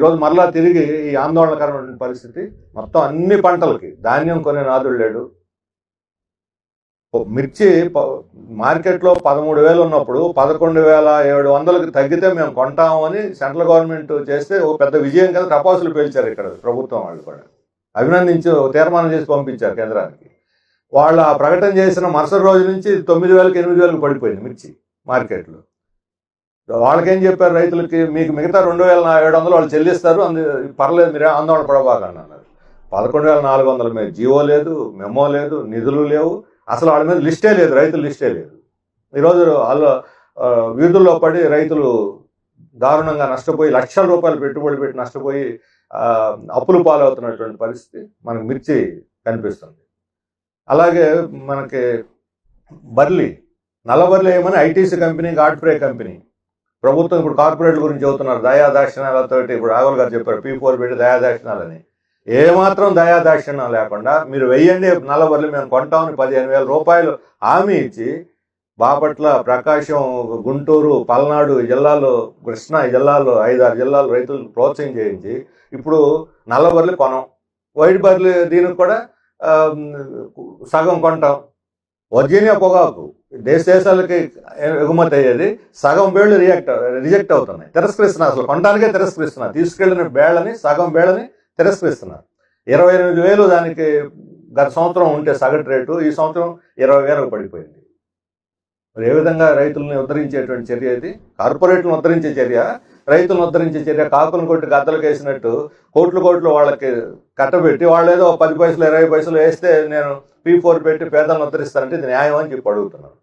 ఈరోజు మరలా తిరిగి ఈ ఆందోళనకరమైన పరిస్థితి. మొత్తం అన్ని పంటలకి ధాన్యం కొనే నాదుడు లేడు. మిర్చి మార్కెట్లో 13,000 ఉన్నప్పుడు 11,700కి తగ్గితే మేము కొంటాము అని సెంట్రల్ గవర్నమెంట్ చేస్తే ఒక పెద్ద విజయం కదా, టపాసులు పేల్చారు ఇక్కడ ప్రభుత్వం వాళ్ళు కూడా. అభినందించి తీర్మానం చేసి పంపించారు కేంద్రానికి. వాళ్ళు ఆ ప్రకటన చేసిన మరుసటి రోజు నుంచి 9,000కి 8,000కి పడిపోయింది మిర్చి మార్కెట్లో. వాళ్ళకేం చెప్పారు రైతులకి, మీకు మిగతా 2,700 వాళ్ళు చెల్లిస్తారు, పర్లేదు మీరే ఆందోళన పడబాకండి అన్నారు. 11,400 మీద జీవో లేదు, మెమో లేదు, నిధులు లేవు, అసలు వాళ్ళ మీద లిస్టే లేదు, రైతుల లిస్టే లేదు. ఈరోజు వాళ్ళు వీధుల్లో పడి రైతులు దారుణంగా నష్టపోయి లక్షల రూపాయలు పెట్టుబడి పెట్టి నష్టపోయి అప్పులు పాలవుతున్నటువంటి పరిస్థితి మనకు మిర్చి కనిపిస్తుంది. అలాగే మనకి నల్లబర్లి ఏమని ఐటీసీ కంపెనీ, గాడ్ఫ్రే కంపెనీ, ప్రభుత్వం ఇప్పుడు కార్పొరేట్ల గురించి చెబుతున్నారు దయాదాక్షిణ్యాలతో. ఇప్పుడు రాఘుల్ గారు చెప్పారు P4 పెట్టి దయాదాక్షిణ్యాలని. ఏమాత్రం దయాదాక్షిణ్యం లేకుండా మీరు వెయ్యండి నల్లబర్లి మేము కొంటామని 15,000 రూపాయలు హామీ ఇచ్చి బాపట్ల, ప్రకాశం, గుంటూరు, పల్నాడు జిల్లాలో, కృష్ణా జిల్లాలో 5-6 జిల్లాలు రైతులు ప్రోత్సహం చేయించి ఇప్పుడు నల్లబర్లి కొనం, వైట్ బర్లి దీనికి కూడా సగం కొంటాం. వర్జీనియా పొగాకు దేశాలకి ఎగుమతి అయ్యేది, సగం బేళ్లు రిజెక్ట్ అవుతున్నాయి, తిరస్కరిస్తున్నారు. అసలు కొనడానికే తిరస్కరిస్తున్నారు. తీసుకెళ్లిన బేళ్ళని, సగం బేళ్ళని తిరస్కరిస్తున్నారు. 28,000 దానికి గత సంవత్సరం ఉంటే సగటు రేటు ఈ సంవత్సరం 20,000కు పడిపోయింది. మరి ఏ విధంగా రైతులను ఉద్ధరించేటువంటి చర్య ఇది? కార్పొరేట్లను ఉద్ధరించే చర్య, రైతులను ఉద్ధరించే చర్య. కాకులను కొట్టి గద్దలకు వేసినట్టు కోట్లు వాళ్ళకి కట్టబెట్టి వాళ్ళు ఏదో 10 పైసలు 20 పైసలు వేస్తే నేను P4 పెట్టి పేదలను ఉద్ధరిస్తానంటే ఇది న్యాయం అని చెప్పి అడుగుతున్నాను.